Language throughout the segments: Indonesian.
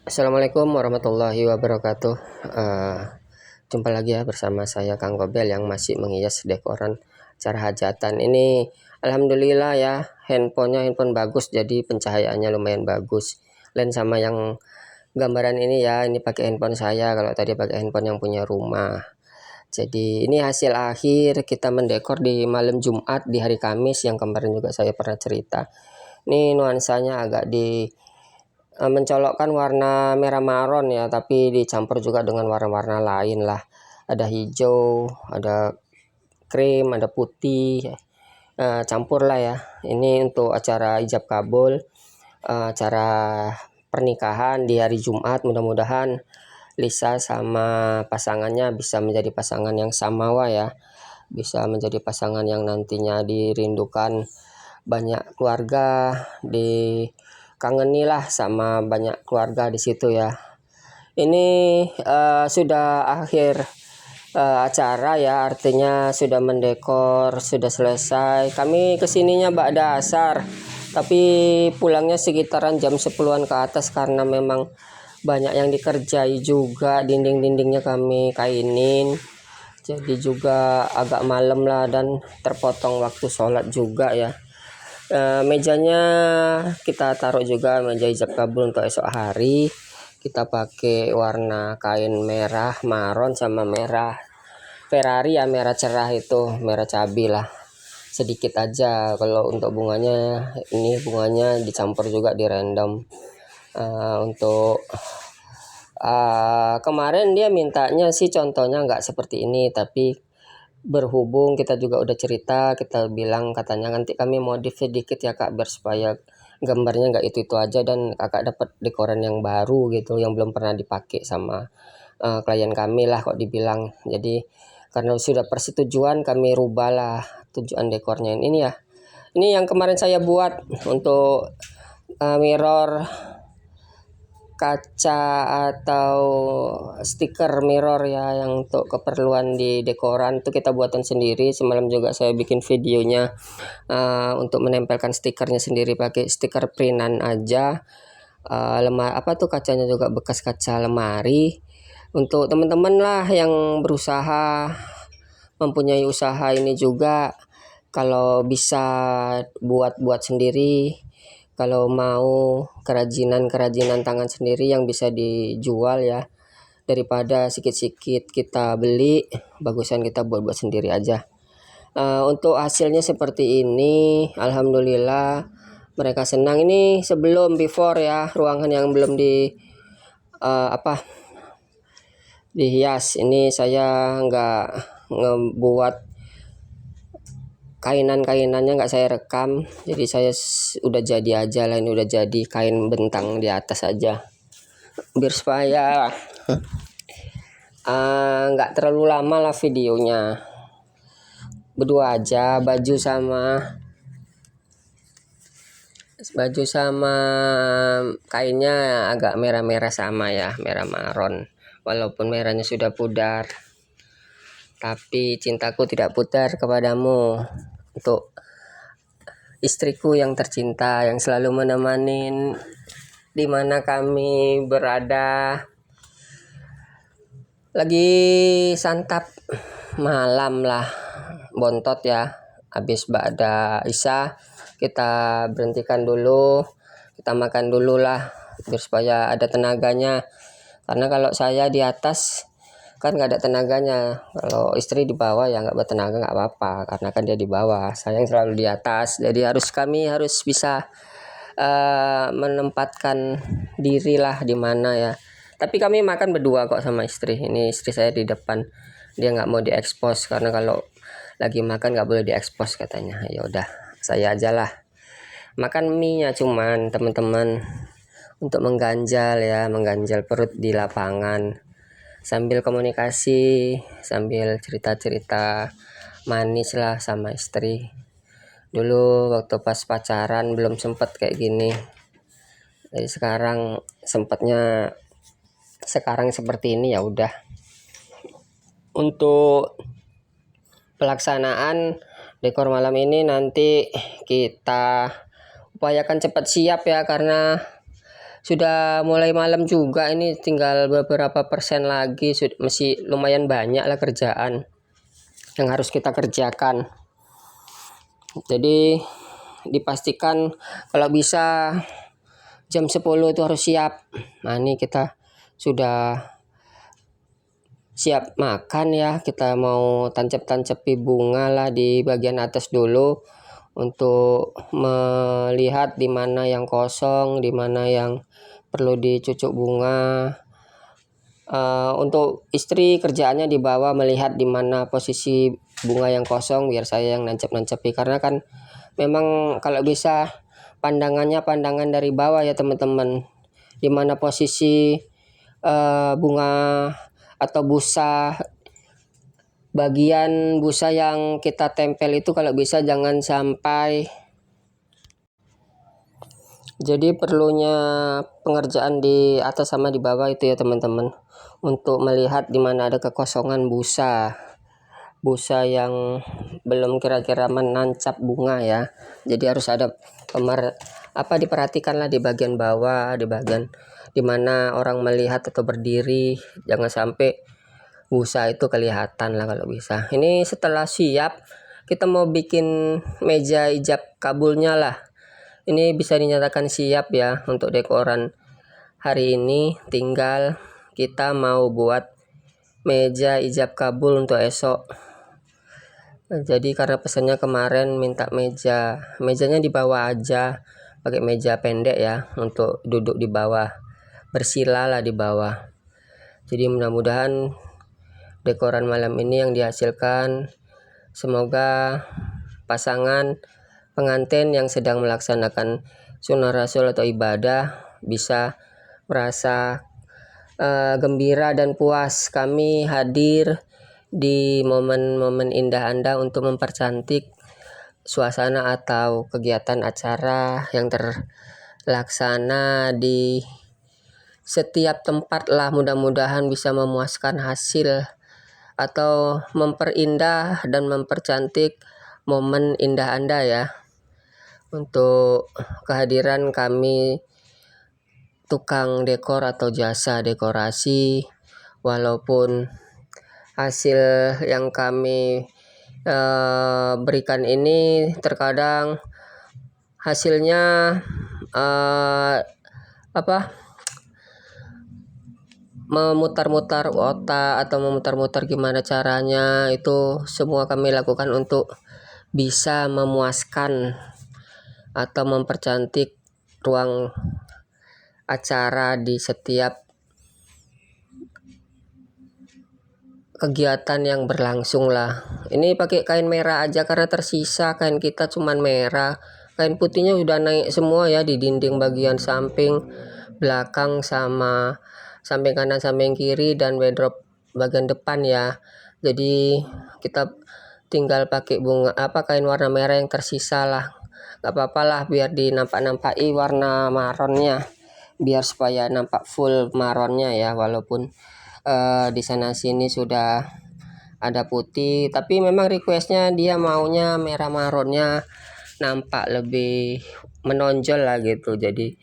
Assalamualaikum warahmatullahi wabarakatuh. Eh, Jumpa lagi ya bersama saya Kang Gobel yang masih menghias dekoran acara hajatan. Ini alhamdulillah ya, handphone bagus, jadi pencahayaannya lumayan bagus. Lain sama yang gambaran ini ya, ini pakai handphone saya, kalau tadi pakai handphone yang punya rumah. Jadi ini hasil akhir kita mendekor di malam Jumat di hari Kamis yang kemarin juga saya pernah cerita. Ini nuansanya agak mencolokkan warna merah maron ya, tapi dicampur juga dengan warna-warna lain lah. Ada hijau, ada krim, ada putih, campur lah ya. Ini untuk acara ijab kabul, acara pernikahan di hari Jumat. Mudah-mudahan Lisa sama pasangannya bisa menjadi pasangan yang samawa ya, bisa menjadi pasangan yang nantinya dirindukan banyak keluarga, dikangenilah sama banyak keluarga di situ ya. Ini sudah akhir acara ya, artinya sudah mendekor, sudah selesai. Kami kesininya ba'da asar, tapi pulangnya sekitaran jam 10-an ke atas karena memang banyak yang dikerjai juga, dinding-dindingnya kami kainin. Jadi juga agak malam lah dan terpotong waktu sholat juga ya. Mejanya kita taruh juga meja ijab kabul untuk esok hari. Kita pakai warna kain merah maron sama merah Ferrari ya, merah cerah itu, merah cabai lah. Sedikit aja. Kalau untuk bunganya, ini bunganya dicampur juga di random. Untuk kemarin dia mintanya sih contohnya nggak seperti ini, tapi berhubung kita juga udah cerita, kita bilang katanya nanti kami modif sedikit ya kak, biar supaya gambarnya nggak itu aja dan kakak dapat dekoran yang baru gitu, yang belum pernah dipakai sama klien kami lah kok dibilang. Jadi karena sudah persetujuan, kami rubah lah tujuan dekornya ini ya. Ini yang kemarin saya buat untuk mirror kaca atau stiker mirror ya, yang untuk keperluan di dekoran itu kita buatan sendiri. Semalam juga saya bikin videonya untuk menempelkan stikernya sendiri pakai stiker printan aja. Lemari apa tuh, kacanya juga bekas kaca lemari. Untuk teman-teman lah yang berusaha, mempunyai usaha ini juga, kalau bisa buat-buat sendiri, kalau mau kerajinan tangan sendiri yang bisa dijual ya, daripada sikit-sikit kita beli, bagusan kita buat-buat sendiri aja. Untuk hasilnya seperti ini, alhamdulillah mereka senang. Ini sebelum before ya, ruangan yang belum dihias. Ini saya nggak ngebuat kainan-kainannya, nggak saya rekam, jadi saya udah jadi aja lah. Ini udah jadi kain bentang di atas aja, biar supaya nggak terlalu lama lah videonya. Berdua aja, baju sama kainnya agak merah-merah sama ya, merah maron, walaupun merahnya sudah pudar, tapi cintaku tidak pudar kepadamu. Untuk istriku yang tercinta, yang selalu menemani dimana kami berada. Lagi santap malam lah, bontot ya, habis ba'da isya kita berhentikan dulu, kita makan dulu lah biar supaya ada tenaganya. Karena kalau saya di atas kan nggak ada tenaganya, kalau istri di bawah ya nggak bertenaga, nggak apa-apa karena kan dia di bawah, saya yang selalu di atas. Jadi kami harus bisa menempatkan diri lah di mana ya. Tapi kami makan berdua kok sama istri. Ini istri saya di depan, dia nggak mau diekspos karena kalau lagi makan nggak boleh diekspos katanya. Ya udah, saya aja lah makan mie-nya, cuman teman-teman, untuk mengganjal perut di lapangan sambil komunikasi, sambil cerita-cerita manis lah sama istri. Dulu waktu pas pacaran belum sempet kayak gini, jadi sekarang sempatnya sekarang seperti ini. Ya udah, untuk pelaksanaan dekor malam ini nanti kita upayakan cepat siap ya, karena sudah mulai malam juga, ini tinggal beberapa persen lagi, masih lumayan banyak lah kerjaan yang harus kita kerjakan. Jadi dipastikan kalau bisa jam 10 itu harus siap. Nah ini kita sudah siap makan ya, kita mau tancap-tancepi bunga lah di bagian atas dulu untuk melihat di mana yang kosong, di mana yang perlu dicucuk bunga. Untuk istri kerjaannya di bawah melihat di mana posisi bunga yang kosong, biar saya yang nancep-nancepi, karena kan memang kalau bisa pandangannya pandangan dari bawah ya teman-teman, di mana posisi bunga atau busa, bagian busa yang kita tempel itu kalau bisa jangan sampai. Jadi perlunya pengerjaan di atas sama di bawah itu ya teman-teman, untuk melihat di mana ada kekosongan busa yang belum kira-kira menancap bunga ya. Jadi harus ada diperhatikanlah di bagian bawah, di bagian dimana orang melihat atau berdiri, jangan sampai busa itu kelihatan lah kalau bisa. Ini setelah siap, kita mau bikin meja ijab kabulnya lah. Ini bisa dinyatakan siap ya untuk dekoran hari ini. Tinggal kita mau buat meja ijab kabul untuk esok. Jadi karena pesannya kemarin minta mejanya di bawah aja, pakai meja pendek ya, untuk duduk di bawah, bersila lah di bawah. Jadi mudah-mudahan dekoran malam ini yang dihasilkan, semoga pasangan pengantin yang sedang melaksanakan sunnah rasul atau ibadah bisa merasa gembira dan puas. Kami hadir di momen-momen indah Anda untuk mempercantik suasana atau kegiatan acara yang terlaksana di setiap tempat lah. Mudah-mudahan bisa memuaskan hasil atau memperindah dan mempercantik momen indah Anda ya. Untuk kehadiran kami tukang dekor atau jasa dekorasi, walaupun hasil yang kami berikan ini terkadang hasilnya memutar-mutar otak atau memutar-mutar gimana caranya, itu semua kami lakukan untuk bisa memuaskan atau mempercantik ruang acara di setiap kegiatan yang berlangsung lah. Ini pakai kain merah aja karena tersisa kain kita cuman merah. Kain putihnya udah naik semua ya di dinding bagian samping, belakang, sama samping kanan, samping kiri, dan wardrobe bagian depan ya. Jadi kita tinggal pakai kain warna merah yang tersisa lah. Gak apa-apa lah, biar dinampak-nampaki warna maronnya, biar supaya nampak full maronnya ya, walaupun di sana sini sudah ada putih, tapi memang requestnya dia maunya merah maronnya nampak lebih menonjol lah gitu. Jadi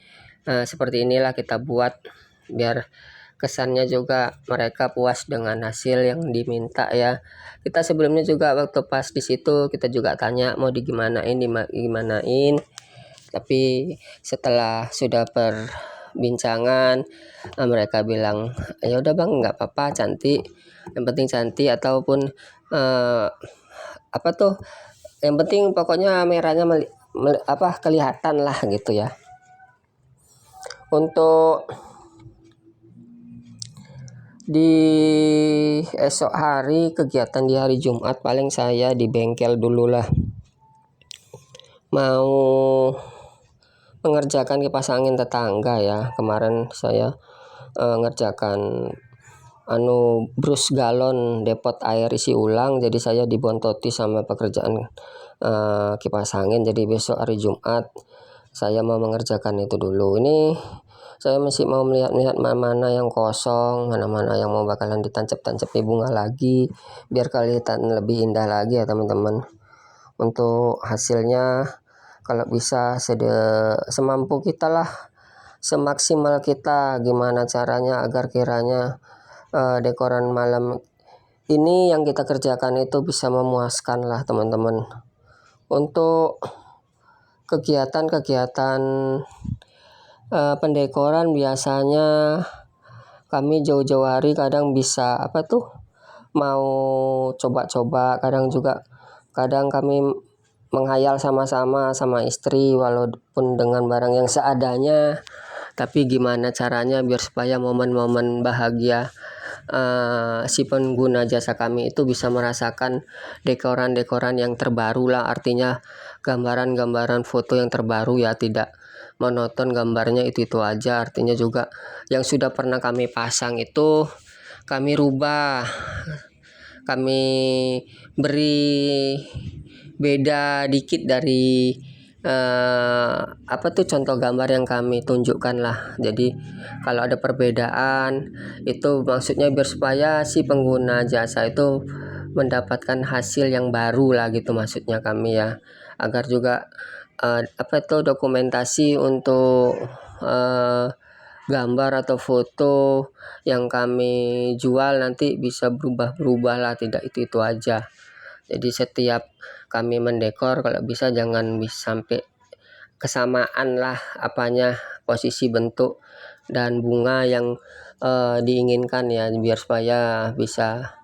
seperti inilah kita buat biar kesannya juga mereka puas dengan hasil yang diminta ya. Kita sebelumnya juga waktu pas di situ kita juga tanya mau digimanain, tapi setelah sudah perbincangan mereka bilang ya udah bang, nggak apa-apa, cantik, yang penting cantik, ataupun yang penting pokoknya merahnya kelihatan lah gitu ya. Untuk di esok hari, kegiatan di hari Jumat, paling saya di bengkel dulu lah, mau mengerjakan kipas angin tetangga ya. Kemarin saya ngerjakan brus galon depot air isi ulang, jadi saya dibontoti sama pekerjaan kipas angin. Jadi besok hari Jumat saya mau mengerjakan itu dulu. Ini saya masih mau melihat mana yang kosong, mana yang mau bakalan ditancap-tancapi bunga lagi, biar kelihatan lebih indah lagi ya teman-teman. Untuk hasilnya kalau bisa semampu kita lah, semaksimal kita gimana caranya agar kiranya dekoran malam ini yang kita kerjakan itu bisa memuaskan lah teman-teman. Untuk kegiatan-kegiatan pendekoran biasanya kami jauh-jauh hari kadang bisa mau coba-coba, kadang kami menghayal sama-sama sama istri walaupun dengan barang yang seadanya, tapi gimana caranya biar supaya momen-momen bahagia si pengguna jasa kami itu bisa merasakan dekoran-dekoran yang terbaru lah, artinya gambaran-gambaran foto yang terbaru ya, tidak monoton gambarnya itu aja. Artinya juga yang sudah pernah kami pasang itu kami rubah, kami beri beda dikit dari contoh gambar yang kami tunjukkan lah. Jadi kalau ada perbedaan itu maksudnya biar supaya si pengguna jasa itu mendapatkan hasil yang baru lah gitu maksudnya kami ya, agar juga dokumentasi untuk gambar atau foto yang kami jual nanti bisa berubah-berubah lah, tidak itu aja. Jadi setiap kami mendekor kalau bisa jangan sampai kesamaan lah posisi bentuk dan bunga yang diinginkan ya, biar supaya bisa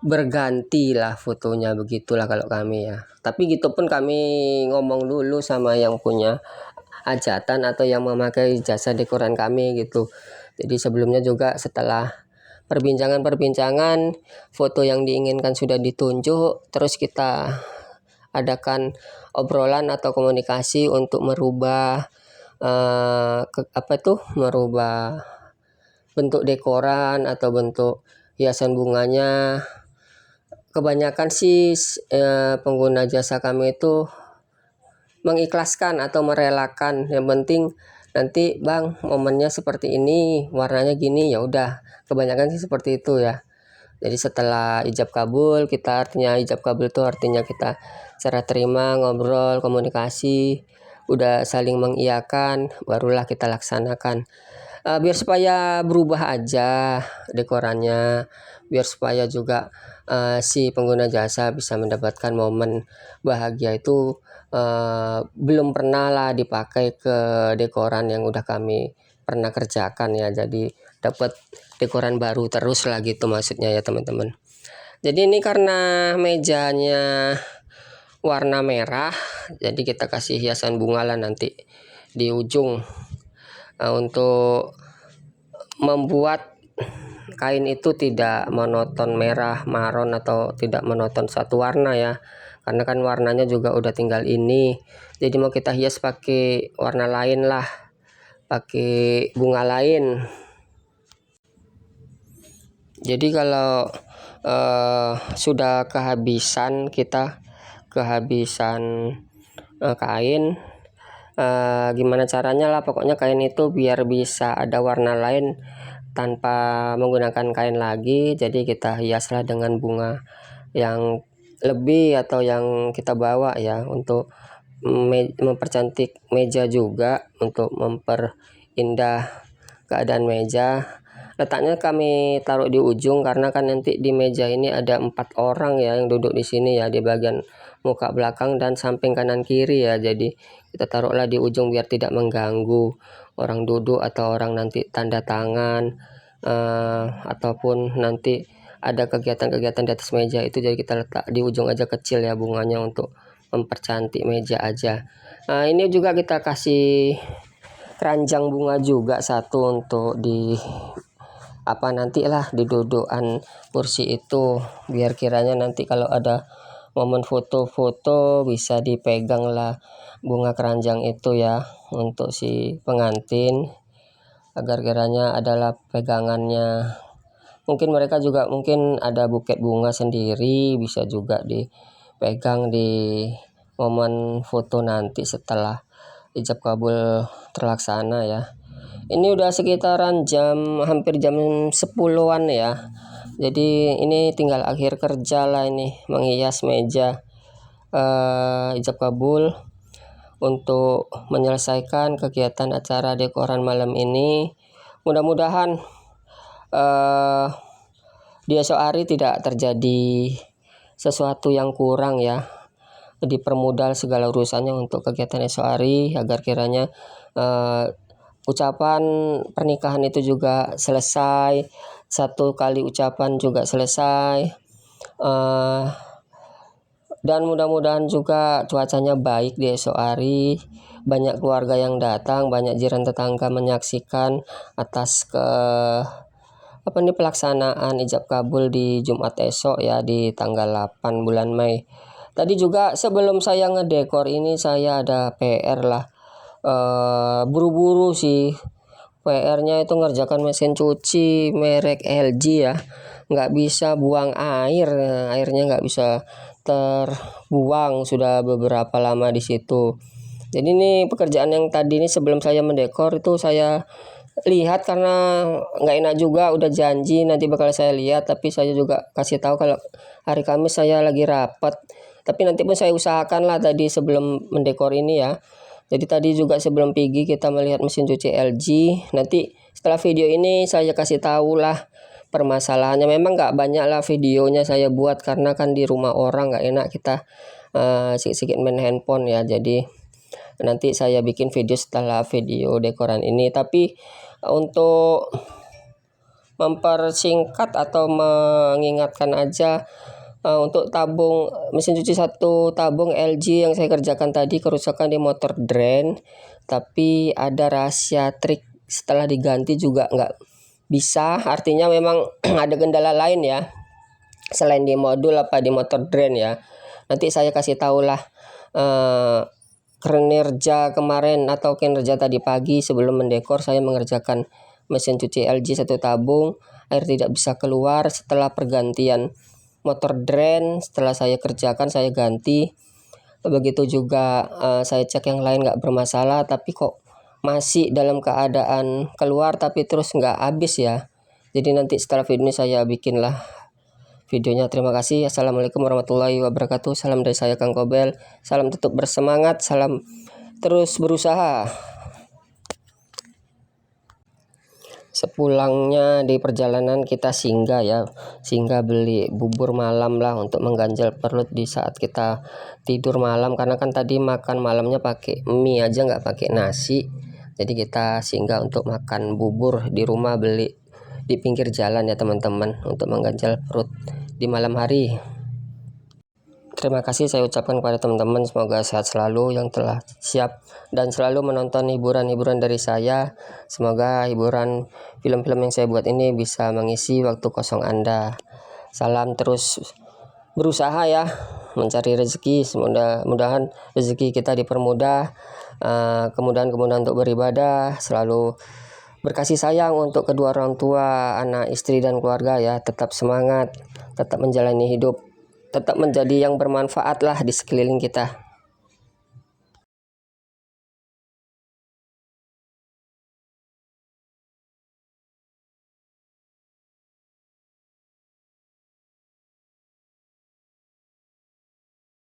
berganti lah fotonya, begitulah kalau kami ya. Tapi gitu pun kami ngomong dulu sama yang punya hajatan atau yang memakai jasa dekoran kami gitu. Jadi sebelumnya juga setelah perbincangan foto yang diinginkan sudah ditunjuk, terus kita adakan obrolan atau komunikasi untuk merubah merubah bentuk dekoran atau bentuk hiasan bunganya. Kebanyakan sih pengguna jasa kami itu mengikhlaskan atau merelakan, yang penting nanti bang momennya seperti ini, warnanya gini, ya udah, kebanyakan sih seperti itu ya. Jadi setelah ijab kabul, artinya kita serah terima, ngobrol, komunikasi, udah saling mengiyakan, barulah kita laksanakan. Biar supaya berubah aja dekorannya, biar supaya juga si pengguna jasa bisa mendapatkan momen bahagia itu. Belum pernah lah dipakai ke dekoran yang udah kami pernah kerjakan ya, jadi dapat dekoran baru terus lah gitu maksudnya ya teman-teman. Jadi ini karena mejanya warna merah, jadi kita kasih hiasan bunga lah nanti di ujung. Untuk membuat kain itu tidak monoton merah, maron atau tidak monoton satu warna ya, karena kan warnanya juga udah tinggal ini. Jadi mau kita hias pakai warna lain lah, pakai bunga lain. Jadi kalau sudah kehabisan kain, gimana caranya lah pokoknya kain itu biar bisa ada warna lain tanpa menggunakan kain lagi, jadi kita hiaslah dengan bunga yang lebih atau yang kita bawa ya, untuk mempercantik meja juga, untuk memperindah keadaan meja. Letaknya kami taruh di ujung karena kan nanti di meja ini ada 4 orang ya yang duduk di sini ya, di bagian muka belakang dan samping kanan kiri ya. Jadi kita taruhlah di ujung biar tidak mengganggu orang duduk atau orang nanti tanda tangan ataupun nanti ada kegiatan-kegiatan di atas meja itu, jadi kita letak di ujung aja kecil ya bunganya untuk mempercantik meja aja. Ini juga kita kasih keranjang bunga juga satu untuk di nanti lah di dudukan kursi itu, biar kiranya nanti kalau ada momen foto-foto bisa dipegang lah bunga keranjang itu ya untuk si pengantin, agar kiranya adalah pegangannya. Mungkin mereka juga ada buket bunga sendiri, bisa juga dipegang di momen foto nanti setelah ijab kabul terlaksana ya. Ini udah sekitaran hampir jam 10-an ya. Jadi ini tinggal akhir kerja lah, ini menghias meja ijab kabul. untuk menyelesaikan kegiatan acara dekoran malam ini. Mudah-mudahan di esok hari tidak terjadi sesuatu yang kurang ya, dipermudah segala urusannya untuk kegiatan esok hari, agar kiranya ucapan pernikahan itu juga selesai, satu kali ucapan juga selesai, dan mudah-mudahan juga cuacanya baik di esok hari, banyak keluarga yang datang, banyak jiran tetangga menyaksikan atas pelaksanaan ijab kabul di Jumat esok ya, di tanggal 8 bulan Mei. Tadi juga sebelum saya ngedekor ini saya ada PR lah, buru-buru sih. PR-nya itu ngerjakan mesin cuci merek LG ya, nggak bisa buang air, airnya nggak bisa terbuang, sudah beberapa lama di situ. Jadi ini pekerjaan yang tadi ini sebelum saya mendekor itu saya lihat, karena nggak enak juga, udah janji nanti bakal saya lihat, tapi saya juga kasih tahu kalau hari Kamis saya lagi rapat. Tapi nanti pun saya usahakan lah tadi sebelum mendekor ini ya. Jadi tadi juga sebelum pergi kita melihat mesin cuci LG. Nanti setelah video ini saya kasih tahu lah permasalahannya. Memang nggak banyak lah videonya saya buat, karena kan di rumah orang nggak enak kita sikit-sikit main handphone ya. Jadi nanti saya bikin video setelah video dekoran ini. Tapi untuk mempersingkat atau mengingatkan aja, untuk tabung mesin cuci satu tabung LG yang saya kerjakan tadi kerusakan di motor drain, tapi ada rahasia trik, setelah diganti juga nggak bisa, artinya memang ada kendala lain ya selain di modul apa di motor drain ya. Nanti saya kasih tahu lah kinerja kemarin atau kinerja tadi pagi sebelum mendekor, saya mengerjakan mesin cuci LG satu tabung, air tidak bisa keluar setelah pergantian motor drain. Setelah saya kerjakan saya ganti, begitu juga saya cek yang lain nggak bermasalah, tapi kok masih dalam keadaan keluar tapi terus nggak habis ya. Jadi nanti setelah video ini saya bikin lah videonya. Terima kasih. Assalamualaikum warahmatullahi wabarakatuh. Salam dari saya Kang Kobel. Salam tetap bersemangat, salam terus berusaha. Sepulangnya di perjalanan kita singgah ya, singgah beli bubur malam lah untuk mengganjal perut di saat kita tidur malam, karena kan tadi makan malamnya pakai mie aja nggak pakai nasi. Jadi kita singgah untuk makan bubur di rumah, beli di pinggir jalan ya teman-teman, untuk mengganjal perut di malam hari. Terima kasih saya ucapkan kepada teman-teman, semoga sehat selalu yang telah siap dan selalu menonton hiburan-hiburan dari saya. Semoga hiburan film-film yang saya buat ini bisa mengisi waktu kosong Anda. Salam terus berusaha ya, mencari rezeki. Mudah-mudahan rezeki kita dipermudah, kemudahan-kemudahan untuk beribadah, selalu berkasih sayang untuk kedua orang tua, anak, istri, dan keluarga ya. Tetap semangat, tetap menjalani hidup, tetap menjadi yang bermanfaat lah di sekeliling kita.